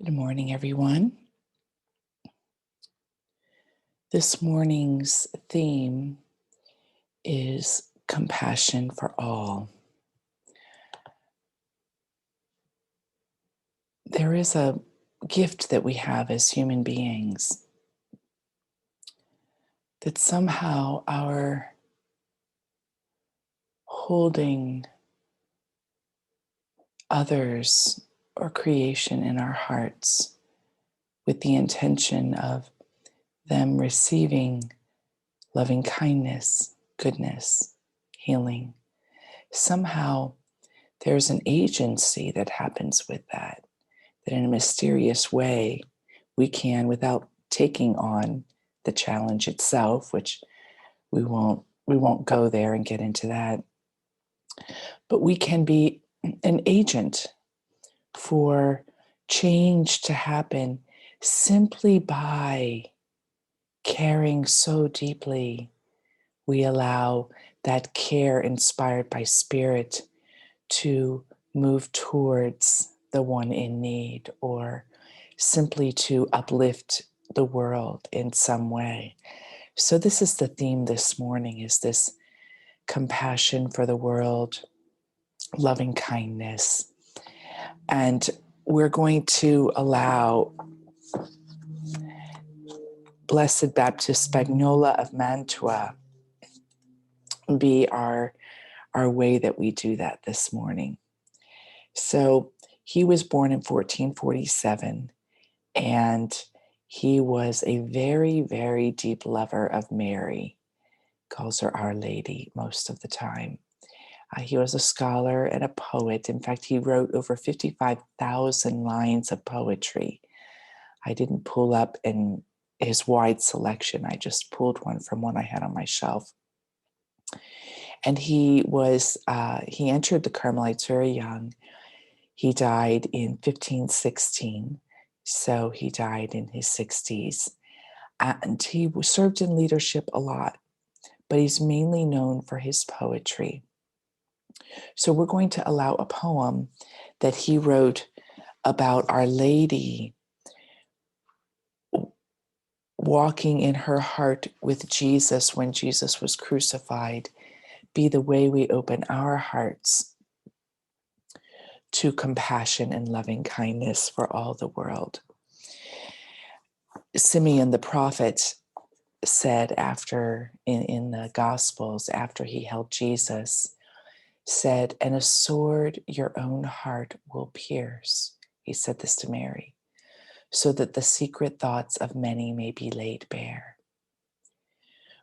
Good morning, everyone. This morning's theme is compassion for all. There is a gift that we have as human beings that somehow our holding others or creation in our hearts with the intention of them receiving loving kindness, goodness, healing. Somehow there's an agency that happens with that in a mysterious way we can, without taking on the challenge itself, which we won't go there and get into that, but we can be an agent for change to happen simply by caring so deeply. We allow that care inspired by spirit to move towards the one in need, or simply to uplift the world in some way. So this is the theme this morning, is this compassion for the world, loving kindness. And we're going to allow Blessed Baptist Spagnoli of Mantua be our way that we do that this morning. So he was born in 1447, and he was a very, very deep lover of Mary. Calls her Our Lady most of the time. He was a scholar and a poet. In fact, he wrote over 55,000 lines of poetry. I didn't pull up in his wide selection. I just pulled one from one I had on my shelf. And he entered the Carmelites very young. He died in 1516, so he died in his 60s. And he served in leadership a lot, but he's mainly known for his poetry. So we're going to allow a poem that he wrote about Our Lady walking in her heart with Jesus when Jesus was crucified, be the way we open our hearts to compassion and loving kindness for all the world. Simeon the prophet said in the Gospels, after he held Jesus, said, "And a sword your own heart will pierce." He said this to Mary, "so that the secret thoughts of many may be laid bare."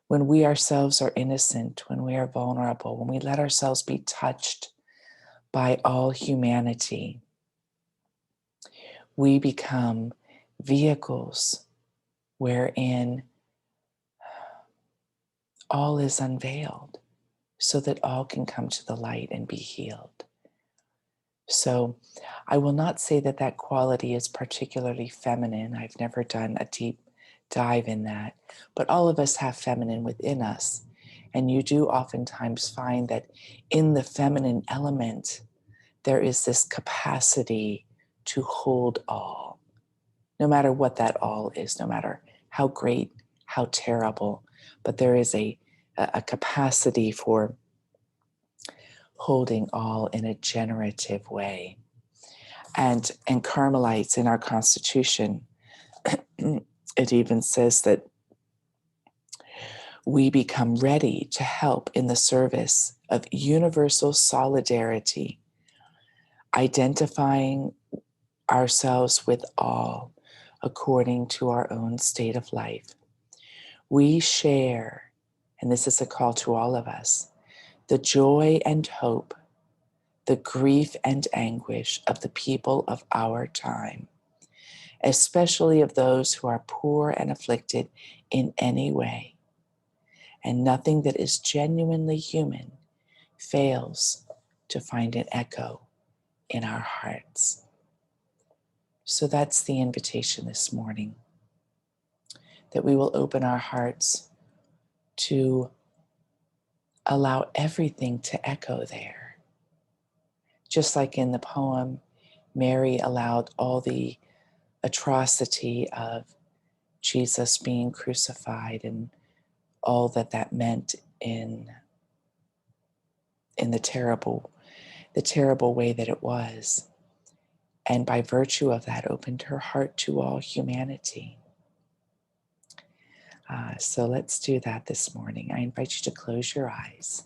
When we ourselves are innocent, when we are vulnerable, when we let ourselves be touched by all humanity, we become vehicles wherein all is unveiled so that all can come to the light and be healed. So I will not say that that quality is particularly feminine. I've never done a deep dive in that, but all of us have feminine within us. And you do oftentimes find that in the feminine element, there is this capacity to hold all, no matter what that all is, no matter how great, how terrible, but there is a capacity for holding all in a generative way. And Carmelites in our Constitution, it even says that we become ready to help in the service of universal solidarity, identifying ourselves with all according to our own state of life. We share, and this is a call to all of us, the joy and hope, the grief and anguish of the people of our time, especially of those who are poor and afflicted in any way. And nothing that is genuinely human fails to find an echo in our hearts. So that's the invitation this morning, that we will open our hearts to allow everything to echo there. Just like in the poem, Mary allowed all the atrocity of Jesus being crucified and all that that meant in the terrible way that it was. And by virtue of that, opened her heart to all humanity. So let's do that this morning. I invite you to close your eyes.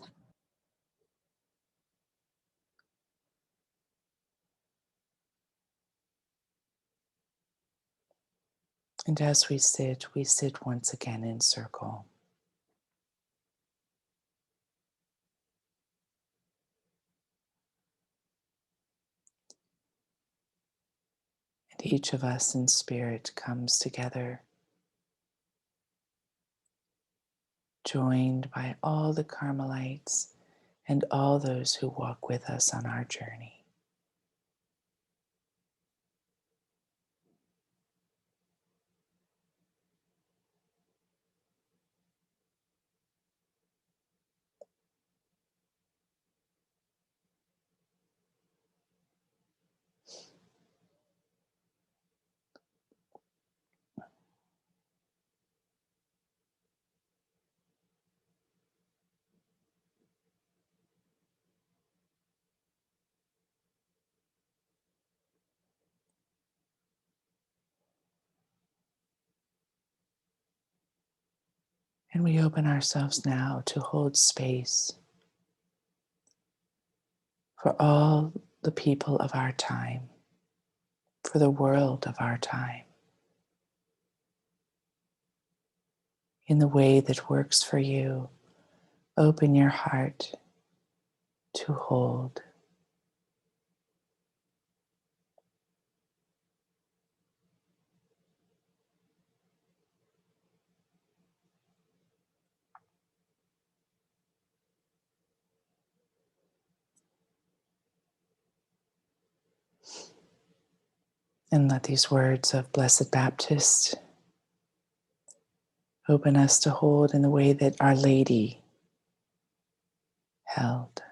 And as we sit once again in circle. And each of us in spirit comes together, joined by all the Carmelites and all those who walk with us on our journey. And we open ourselves now to hold space for all the people of our time, for the world of our time, in the way that works for you. Open your heart to hold. And let these words of Blessed Baptist open us to hold in the way that Our Lady held.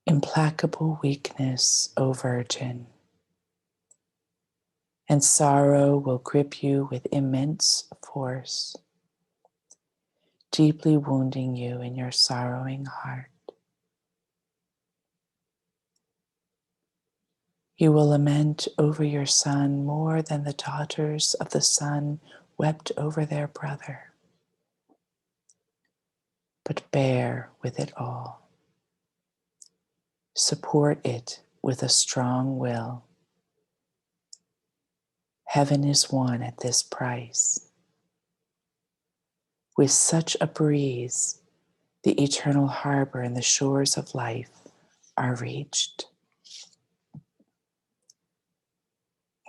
Implacable weakness, O Virgin, and sorrow will grip you with immense force, deeply wounding you in your sorrowing heart. You will lament over your son more than the daughters of the sun wept over their brother. But bear with it all. Support it with a strong will. Heaven is won at this price. With such a breeze, the eternal harbor and the shores of life are reached.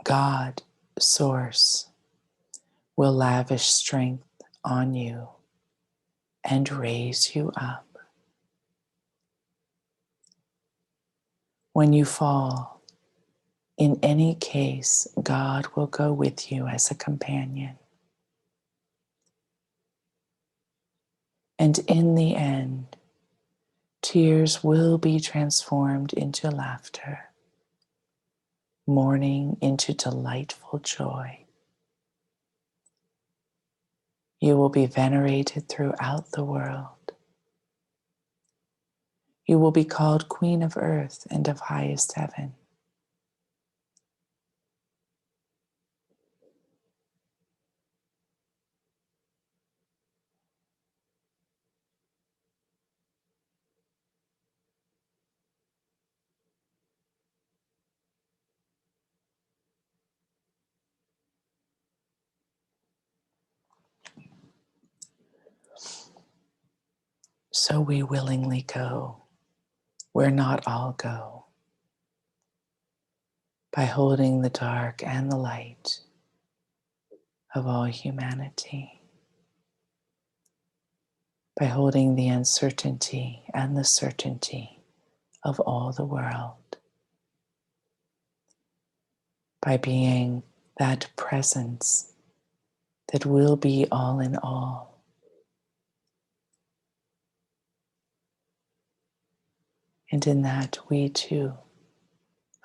God, Source, will lavish strength on you and raise you up. When you fall, in any case, God will go with you as a companion. And in the end, tears will be transformed into laughter, mourning into delightful joy. You will be venerated throughout the world. You will be called Queen of Earth and of highest heaven. So we willingly go where not all go, by holding the dark and the light of all humanity, by holding the uncertainty and the certainty of all the world, by being that presence that will be all in all. And in that we too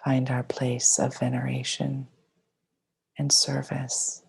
find our place of veneration and service.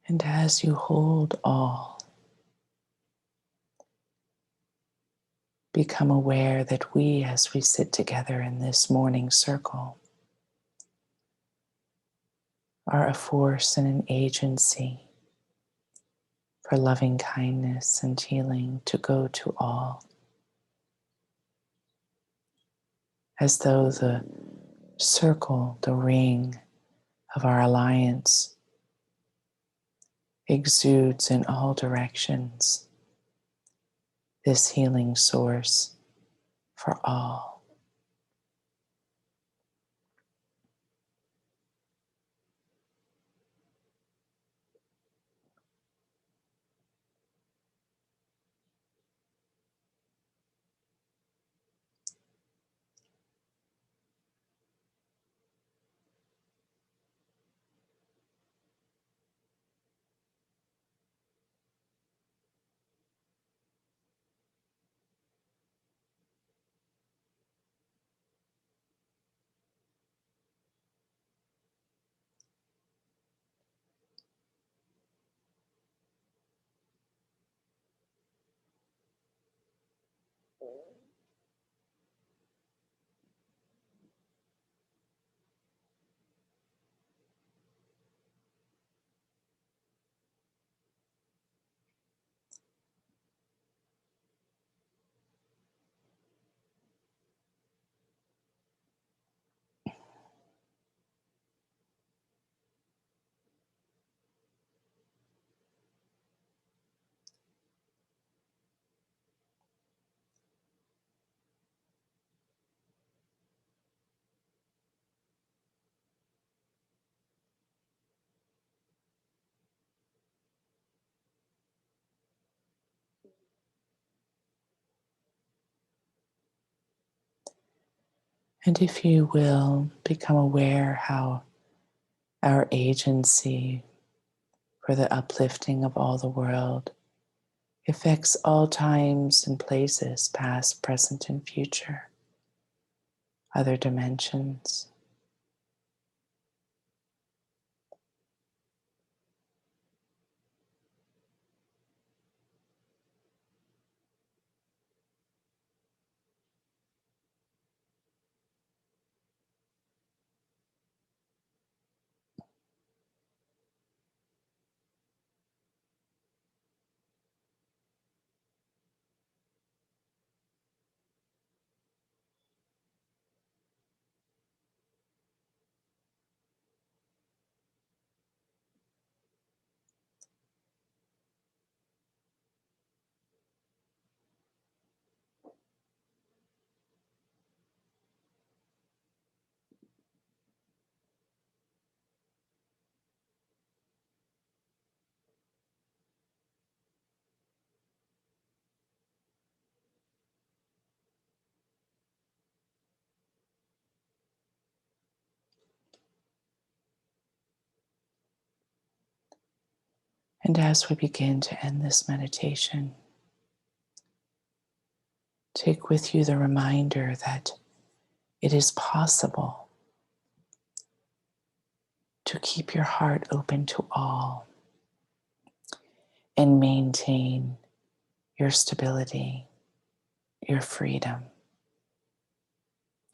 And as you hold all, become aware that we, as we sit together in this morning circle, are a force and an agency for loving kindness and healing to go to all, as though the circle, the ring of our alliance exudes in all directions this healing source for all. And if you will, become aware how our agency for the uplifting of all the world affects all times and places, past, present, and future, other dimensions. And as we begin to end this meditation, take with you the reminder that it is possible to keep your heart open to all and maintain your stability, your freedom,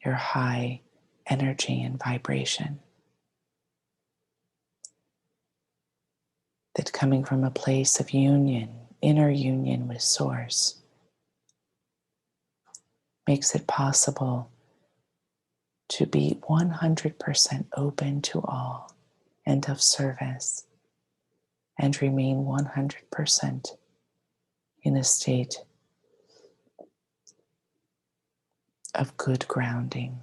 your high energy and vibration. That coming from a place of union, inner union with Source, makes it possible to be 100% open to all and of service, and remain 100% in a state of good grounding.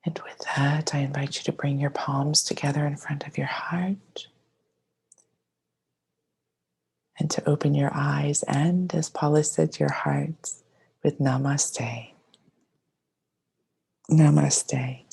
And with that, I invite you to bring your palms together in front of your heart and to open your eyes and, as Paula said, your hearts with Namaste. Namaste.